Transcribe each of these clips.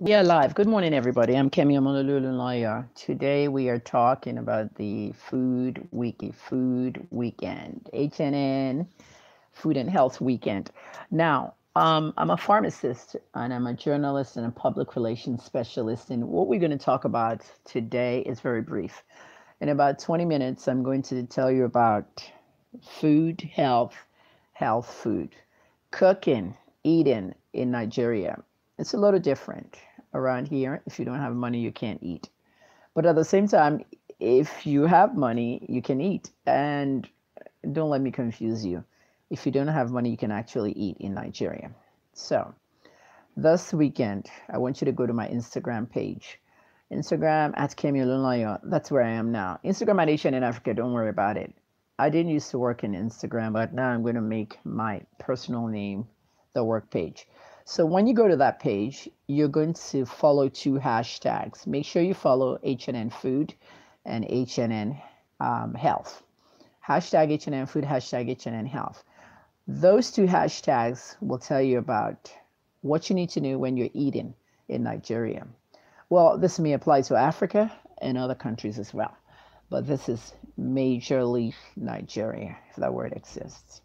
We are live. Good morning, everybody. I'm Kemi Omololulunlaya. Today we are talking about the Food Weekend, HNN Food and Health Weekend. Now, I'm a pharmacist and I'm a journalist and a public relations specialist. And what we're going to talk about today is very brief. In about 20 minutes, I'm going to tell you about food, health food, cooking, eating in Nigeria. It's a little different around here. If you don't have money, you can't eat. But at the same time, if you have money, you can eat. And don't let me confuse you. If you don't have money, you can actually eat in Nigeria. So this weekend, I want you to go to my Instagram page. Instagram at Kemi Olunlayo. That's where I am now. Instagram at Asian in Africa. Don't worry about it. I didn't used to work in Instagram, but now I'm going to make my personal name the work page. So when you go to that page, you're going to follow two hashtags. Make sure you follow HNN Food and HNN Health. Hashtag HNN Food, hashtag HNN Health. Those two hashtags will tell you about what you need to know when you're eating in Nigeria. Well, this may apply to Africa and other countries as well, but this is majorly Nigeria, if that word exists.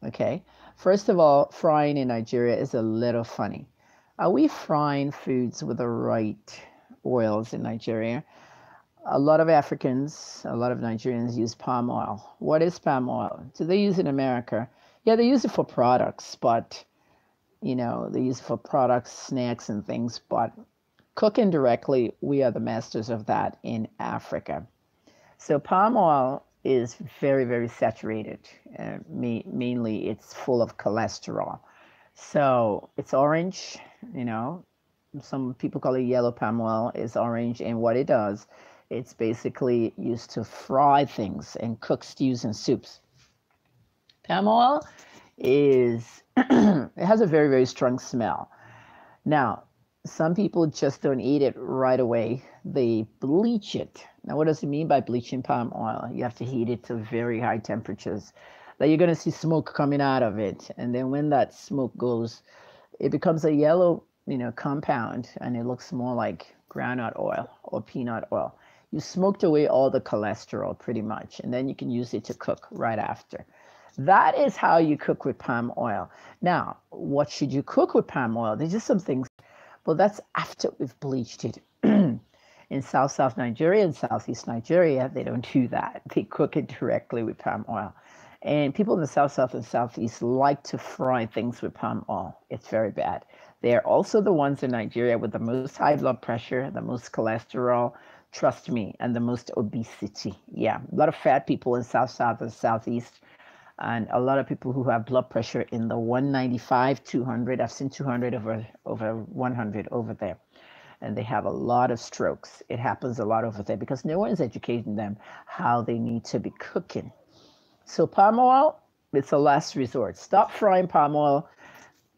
Okay. First of all, frying in Nigeria is a little funny. Are we frying foods with the right oils in Nigeria? A lot of Africans, a lot of Nigerians use palm oil. What is palm oil? Do they use it in America? Yeah, they use it for products, but they use it for products, snacks, and things. But cooking directly, we are the masters of that in Africa. So palm oil is very, very saturated. Mainly, it's full of cholesterol. So it's orange, you know. Some people call it yellow palm oil. It's orange, and what it does, it's basically used to fry things and cook stews and soups. Palm oil is it has a very, very strong smell. Now, some people just don't eat it right away. They bleach it. Now, what does it mean by bleaching palm oil? You have to heat it to very high temperatures. That you're going to see smoke coming out of it. And then when that smoke goes, it becomes a yellow, compound, and it looks more like groundnut oil or peanut oil. You smoked away all the cholesterol pretty much, and then you can use it to cook right after. That is how you cook with palm oil. Now, what should you cook with palm oil? There's just some things. Well, that's after we've bleached it. In South Nigeria and Southeast Nigeria, they don't do that. They cook it directly with palm oil. And people in the South and Southeast like to fry things with palm oil. It's very bad. They're also the ones in Nigeria with the most high blood pressure, the most cholesterol, trust me, and the most obesity. Yeah, a lot of fat people in South and Southeast, and a lot of people who have blood pressure in the 195, 200. I've seen 200 over 100 over there. And they have a lot of strokes. It happens a lot over there because no one's educating them how they need to be cooking. So palm oil, it's a last resort. Stop frying palm oil.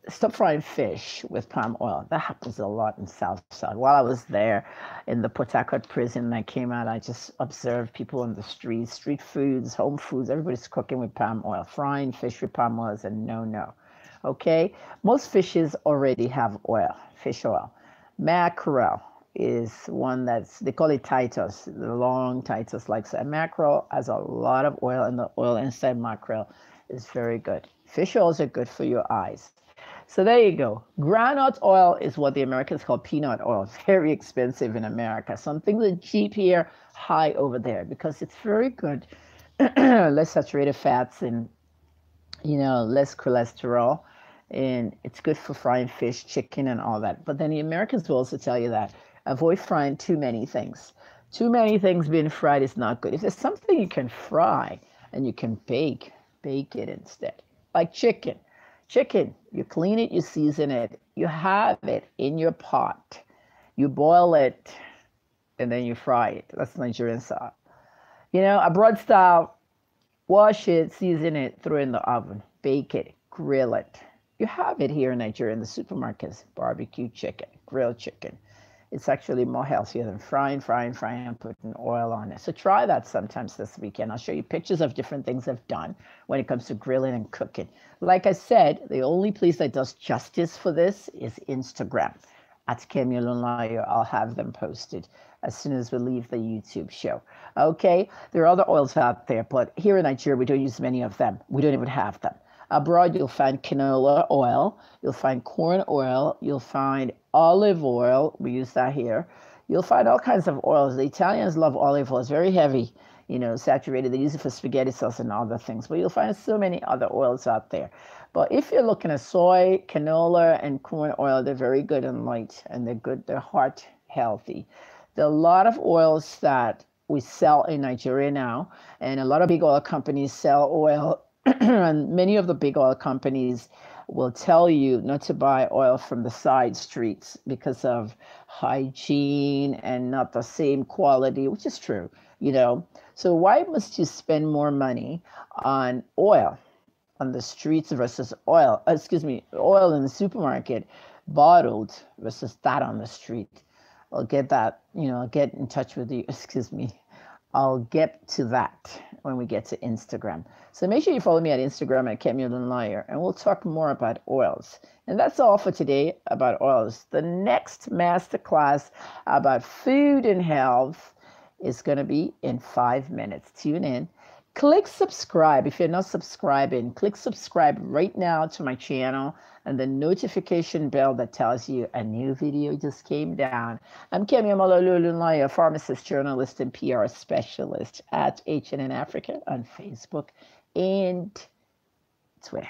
Stop frying fish with palm oil. That happens a lot in South. While I was there in the Port Harcourt prison and I came out, I just observed people on the streets, street foods, home foods, everybody's cooking with palm oil. Frying fish with palm oil is a no-no. Okay? Most fishes already have oil, fish oil. Mackerel is one they call it Titus, the long Titus like that. Mackerel has a lot of oil, and the oil inside mackerel is very good. Fish oils are good for your eyes. So there you go. Groundnut oil is what the Americans call peanut oil. Very expensive in America. Some things are cheap here, high over there because it's very good. Less saturated fats and less cholesterol. And it's good for frying fish, chicken, and all that. But then the Americans will also tell you that avoid frying too many things. Too many things being fried is not good. If there's something you can fry and you can bake it instead. Like chicken. Chicken, you clean it, you season it, you have it in your pot. You boil it, and then you fry it. That's Nigerian style. Abroad style, wash it, season it, throw it in the oven, bake it, grill it. You have it here in Nigeria in the supermarkets, barbecue chicken, grilled chicken. It's actually more healthier than frying, and putting oil on it. So try that sometimes this weekend. I'll show you pictures of different things I've done when it comes to grilling and cooking. Like I said, the only place that does justice for this is Instagram. at Kemi Olunlayo. I'll have them posted as soon as we leave the YouTube show. Okay, there are other oils out there, but here in Nigeria, we don't use many of them. We don't even have them. Abroad, you'll find canola oil, you'll find corn oil, you'll find olive oil. We use that here. You'll find all kinds of oils. The Italians love olive oil. It's very heavy, saturated. They use it for spaghetti sauce and other things. But you'll find so many other oils out there. But if you're looking at soy, canola, and corn oil, they're very good and light, and they're good. They're heart healthy. There are a lot of oils that we sell in Nigeria now, and a lot of big oil companies sell oil. And many of the big oil companies will tell you not to buy oil from the side streets because of hygiene and not the same quality, which is true, So why must you spend more money on oil on the streets versus oil in the supermarket, bottled versus that on the street? I'll get that, I'll get in touch with you, I'll get to that when we get to Instagram. So make sure you follow me at Instagram at Kemi Olunlayo, and we'll talk more about oils. And that's all for today about oils. The next masterclass about food and health is going to be in 5 minutes. Tune in. Click subscribe. If you're not subscribing, click subscribe right now to my channel and the notification bell that tells you a new video just came down. I'm Kemi Olunlayo, pharmacist, journalist, and PR specialist at HNN Africa on Facebook and Twitter.